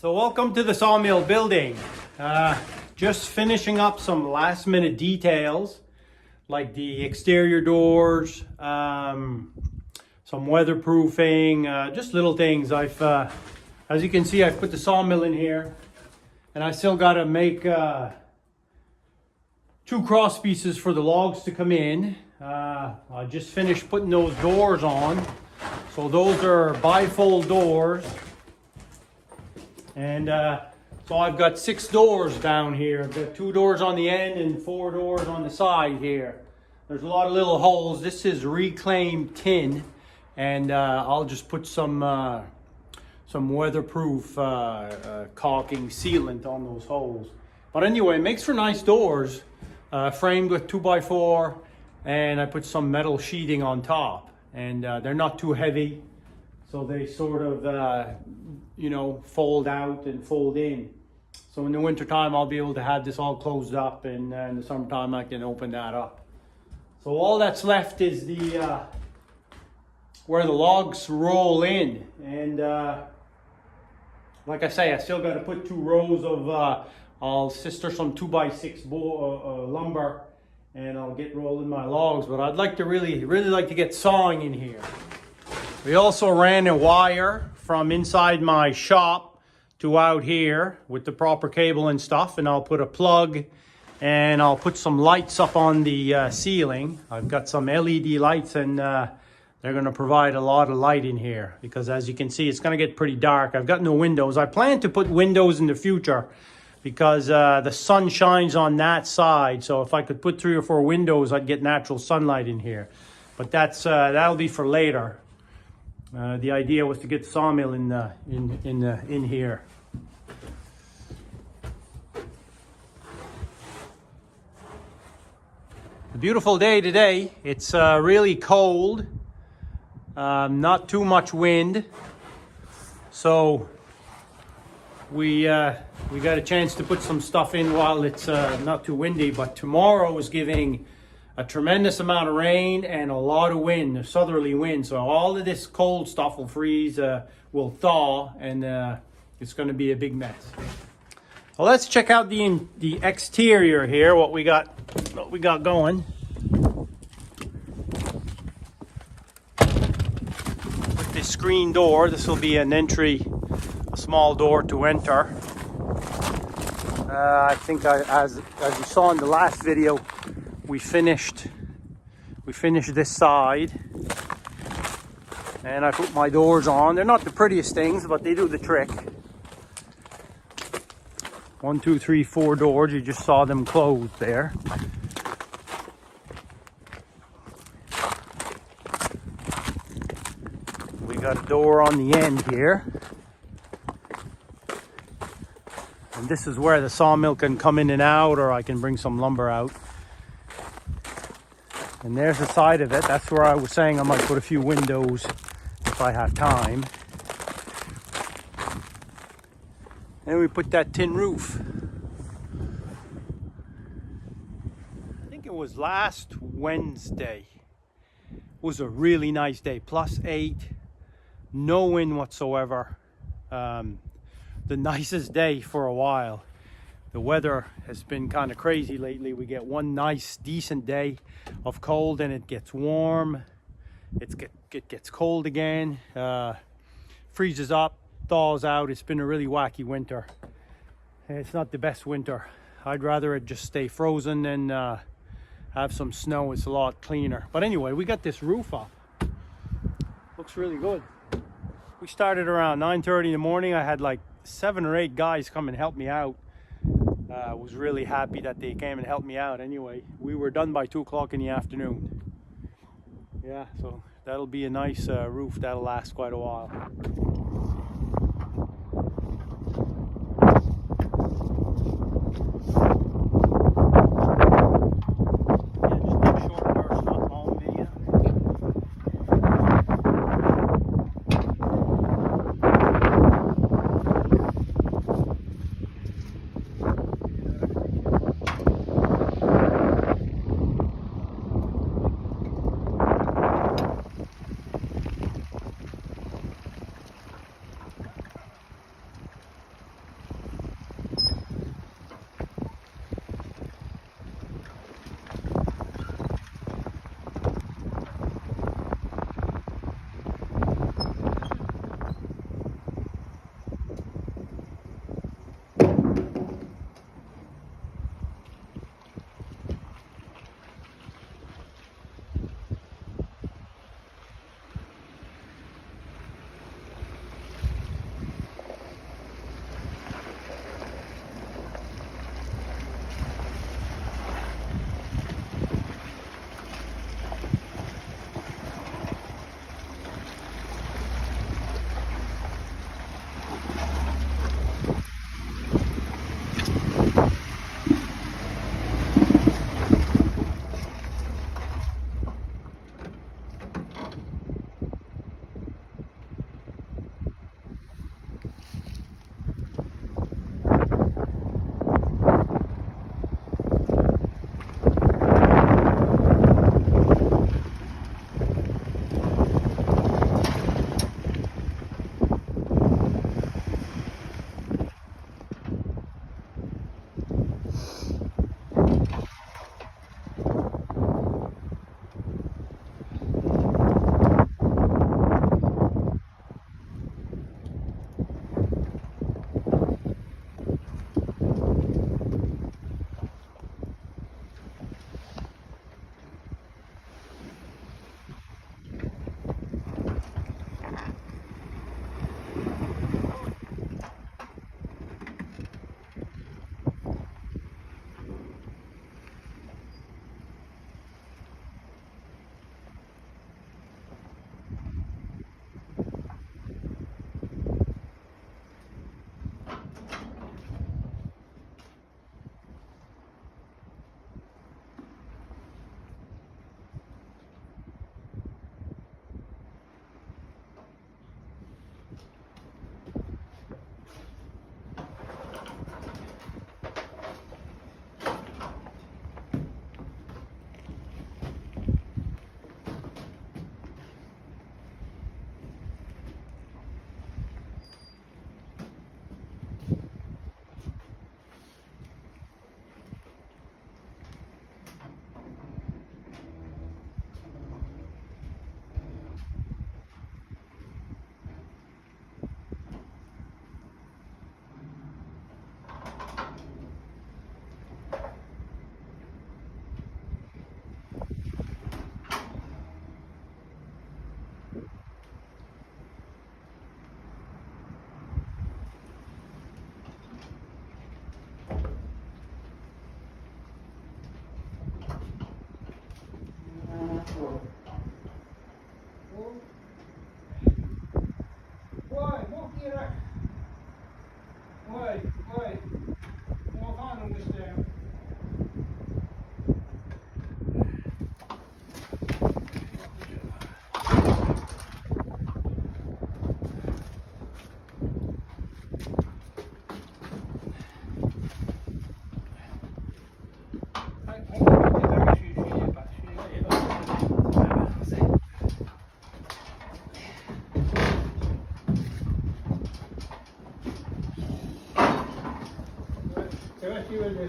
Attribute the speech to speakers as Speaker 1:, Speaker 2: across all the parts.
Speaker 1: So welcome to the sawmill building. Just finishing up some last minute details like the exterior doors, some weatherproofing, just little things. As you can see, I've put the sawmill in here and I still got to make 2 cross pieces for the logs to come in. I just finished putting those doors on. So those are bifold doors. And so I've got 6 doors down here. I've got 2 doors on the end and 4 doors on the side here. There's a lot of little holes. This is reclaimed tin, and I'll just put some weatherproof caulking sealant on those holes. But anyway, it makes for nice doors, framed with 2x4, and I put some metal sheeting on top. And they're not too heavy, so they sort of fold out and fold in. So in the winter time, I'll be able to have this all closed up, and in the summertime, I can open that up. So all that's left is the where the logs roll in, and like I say, I still got to put 2 rows of. I'll sister some 2x6 lumber, and I'll get rolling my logs. But I'd like to really like to get sawing in here. We also ran a wire from inside my shop to out here with the proper cable and stuff, and I'll put a plug and I'll put some lights up on the ceiling. I've got some LED lights, and they're going to provide a lot of light in here because, as you can see, it's going to get pretty dark. I've got no windows. I plan to put windows in the future because the sun shines on that side. So if I could put 3 or 4 windows, I'd get natural sunlight in here. But that'll be for later. The idea was to get the sawmill in here. A beautiful day today. It's really cold, not too much wind, so we got a chance to put some stuff in while it's not too windy. But tomorrow is giving a tremendous amount of rain and a lot of wind, a southerly wind. So all of this cold stuff will freeze, will thaw, and it's going to be a big mess. Well, let's check out the exterior here. What we got going. With this screen door, this will be an entry, a small door to enter. I think as you saw in the last video, we finished this side, and I put my doors on. They're not the prettiest things, but they do the trick. 1, 2, 3, 4 doors. You just saw them closed there. We got a door on the end here. And this is where the sawmill can come in and out, or I can bring some lumber out. And there's the side of it. That's where I was saying I might put a few windows if I have time. And we put that tin roof. I think it was last Wednesday. It was a really nice day. +8, no wind whatsoever. The nicest day for a while. The weather has been kind of crazy lately. We get one nice, decent day of cold, and it gets warm. It gets cold again. Freezes up, thaws out. It's been a really wacky winter. It's not the best winter. I'd rather it just stay frozen than have some snow. It's a lot cleaner. But anyway, we got this roof up. Looks really good. We started around 9:30 in the morning. I had like 7 or 8 guys come and help me out. I was really happy that they came and helped me out. Anyway, we were done by 2 o'clock in the afternoon. Yeah, so that'll be a nice roof that'll last quite a while.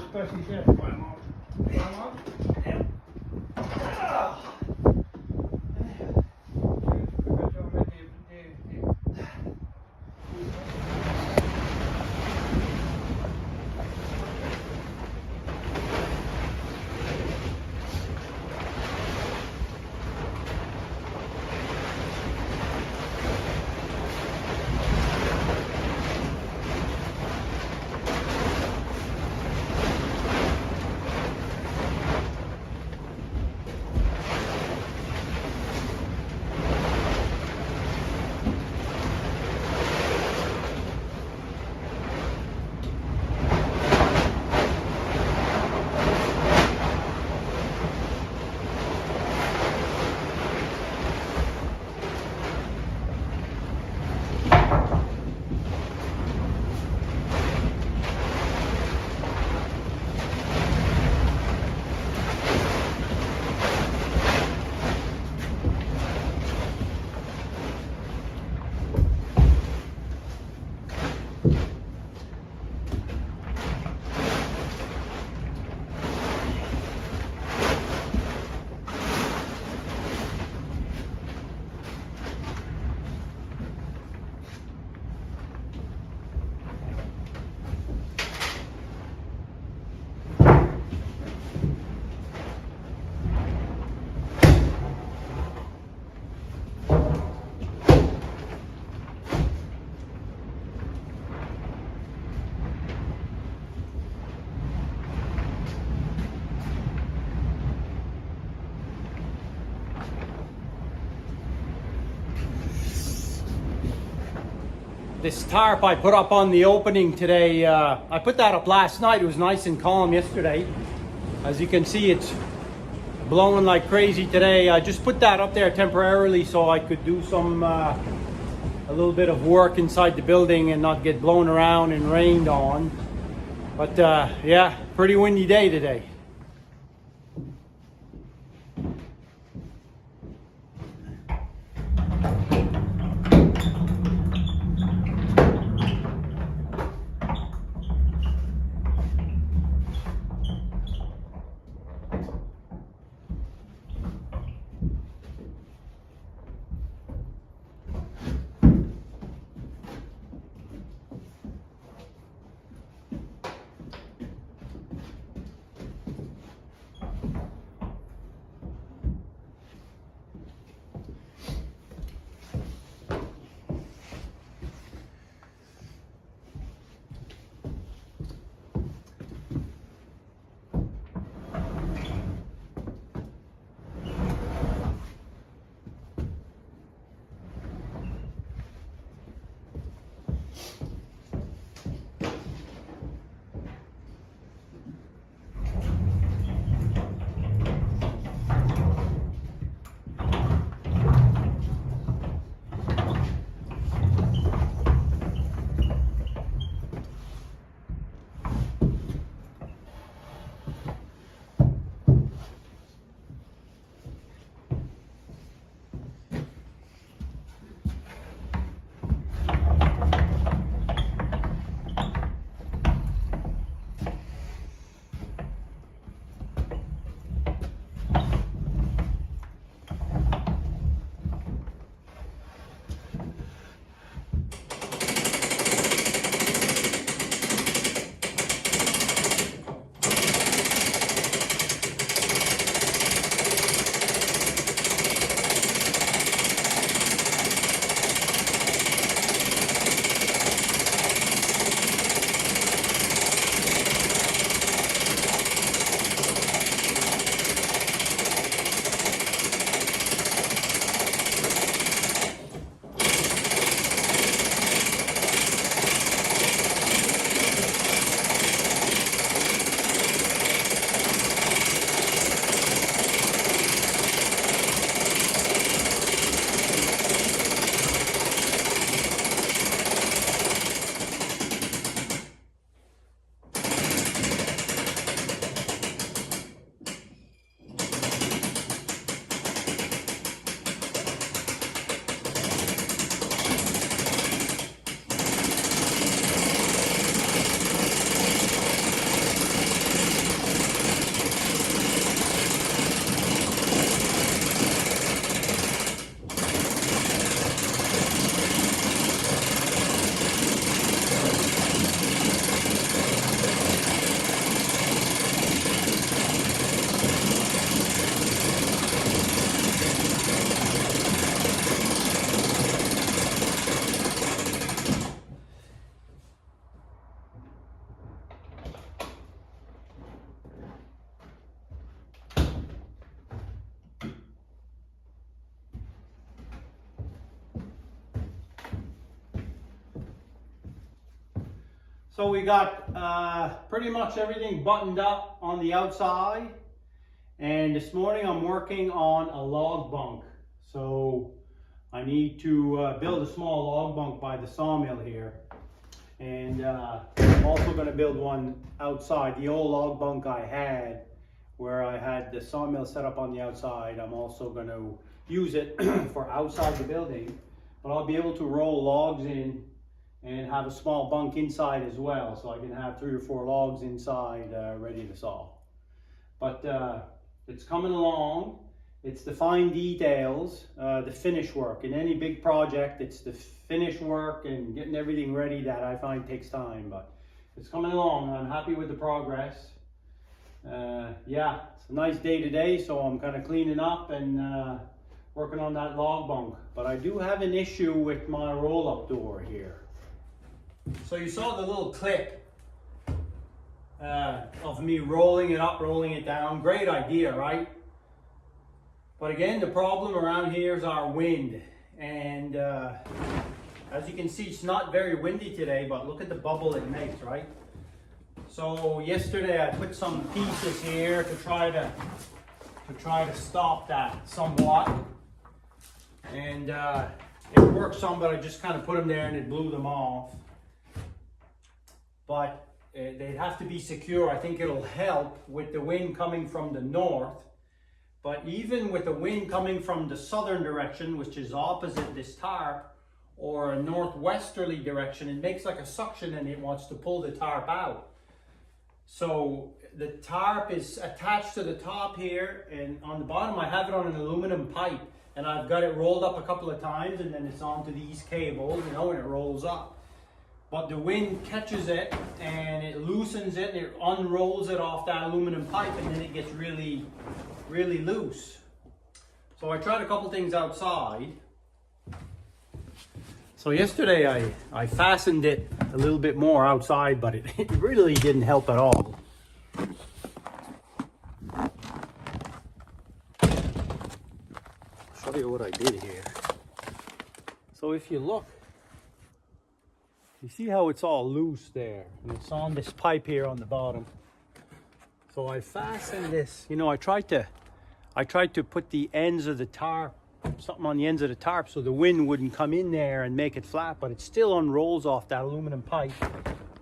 Speaker 1: especially chef. Climb up. Climb up. Yep. Ah. This tarp I put up on the opening today, I put that up last night. It was nice and calm yesterday. As you can see, it's blowing like crazy today. I just put that up there temporarily so I could do some a little bit of work inside the building and not get blown around and rained on. But yeah, pretty windy day today. So we got pretty much everything buttoned up on the outside. And this morning I'm working on a log bunk. So I need to build a small log bunk by the sawmill here. And I'm also going to build one outside. The old log bunk I had, where I had the sawmill set up on the outside, I'm also going to use it for outside the building. But I'll be able to roll logs in and have a small bunk inside as well, so I can have 3 or 4 logs inside ready to saw. But it's coming along. It's the fine details, the finish work. In any big project, it's the finish work and getting everything ready that I find takes time. But it's coming along. I'm happy with the progress. Yeah, it's a nice day today, so I'm kind of cleaning up and working on that log bunk. But I do have an issue with my roll-up door here. So you saw the little clip of me rolling it up, rolling it down. Great idea, right? But again, the problem around here is our wind. And as you can see, it's not very windy today, but look at the bubble it makes, right? So yesterday I put some pieces here to try to stop that somewhat. And it worked some, but I just kind of put them there and it blew them off. But they'd have to be secure. I think it'll help with the wind coming from the north. But even with the wind coming from the southern direction, which is opposite this tarp, or a northwesterly direction, it makes like a suction and it wants to pull the tarp out. So the tarp is attached to the top here, and on the bottom I have it on an aluminum pipe, and I've got it rolled up a couple of times, and then it's onto these cables, you know, and it rolls up. But the wind catches it and it loosens it and it unrolls it off that aluminum pipe, and then it gets really loose. So I tried a couple things outside. So yesterday I fastened it a little bit more outside, but it really didn't help at all. I'll show you what I did here. So if you look, you see how it's all loose there, and it's on this pipe here on the bottom. So I fastened this, you know, I tried to put the ends of the tarp, something on the ends of the tarp, so the wind wouldn't come in there and make it flat, but it still unrolls off that aluminum pipe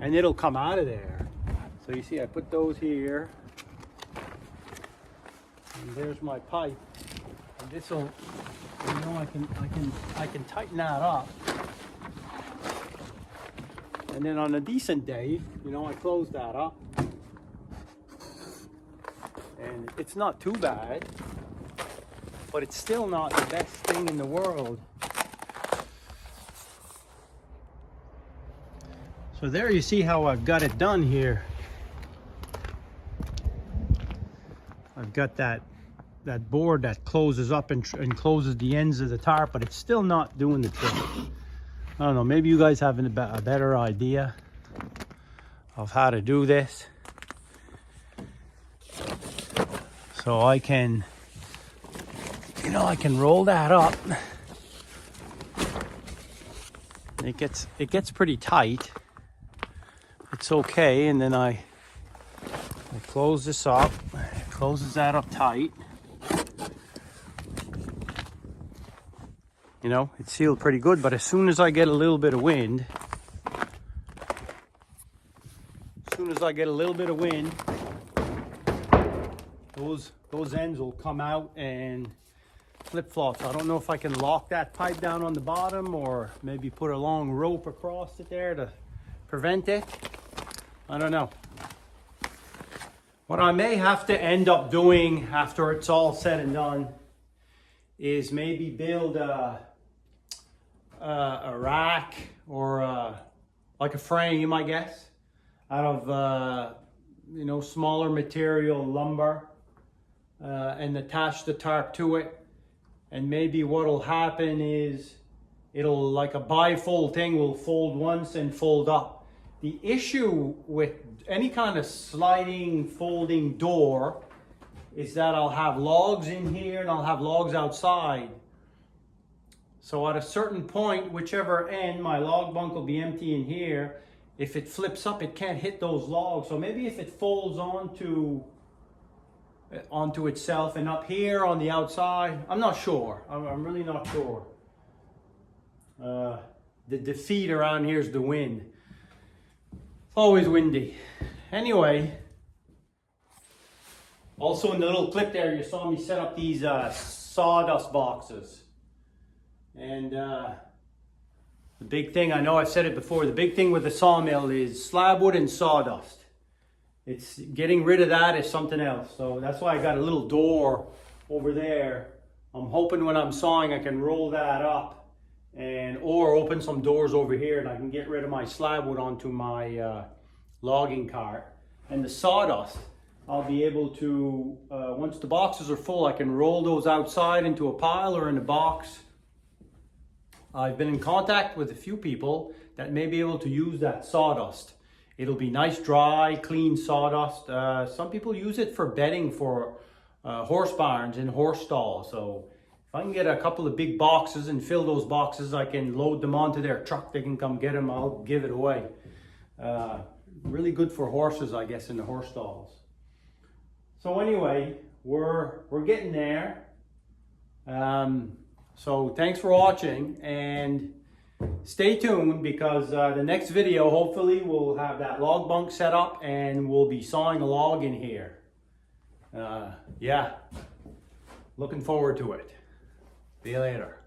Speaker 1: and it'll come out of there. So you see I put those here, and there's my pipe, and this will, you know, I can tighten that up. And then on a decent day, you know, I close that up. And it's not too bad, but it's still not the best thing in the world. So there you see how I've got it done here. I've got that board that closes up and closes the ends of the tarp, but it's still not doing the trick. I don't know, maybe you guys have a better idea of how to do this. So I can, you know, I can roll that up. It gets pretty tight. It's okay, and then I close this up. It closes that up tight. You know, it's sealed pretty good, but as soon as I get a little bit of wind, those ends will come out and flip-flop. So I don't know if I can lock that pipe down on the bottom, or maybe put a long rope across it there to prevent it. I don't know. What I may have to end up doing after it's all said and done is maybe build a rack, or like a frame, I guess, out of you know, smaller material, lumber, and attach the tarp to it. And maybe what'll happen is it'll, like a bifold thing, will fold once and fold up. The issue with any kind of sliding, folding door is that I'll have logs in here and I'll have logs outside. So at a certain point, whichever end, my log bunk will be empty in here, if it flips up, it can't hit those logs. So maybe if it folds onto itself and up here on the outside, I'm not sure. I'm really not sure. The defeat around here is the wind. It's always windy. Anyway, also in the little clip there, you saw me set up these sawdust boxes. And the big thing, I know I've said it before, the big thing with the sawmill is slab wood and sawdust. It's getting rid of that is something else. So that's why I got a little door over there. I'm hoping when I'm sawing I can roll that up or open some doors over here and I can get rid of my slab wood onto my logging cart. And the sawdust, I'll be able to, once the boxes are full, I can roll those outside into a pile or in a box. I've been in contact with a few people that may be able to use that sawdust. It'll be nice, dry, clean sawdust. Some people use it for bedding for horse barns and horse stalls. So if I can get a couple of big boxes and fill those boxes, I can load them onto their truck. They can come get them. I'll give it away. Really good for horses, I guess, in the horse stalls. So anyway, we're getting there. So thanks for watching and stay tuned because the next video hopefully we'll have that log bunk set up and we'll be sawing a log in here. Yeah, looking forward to it. See you later.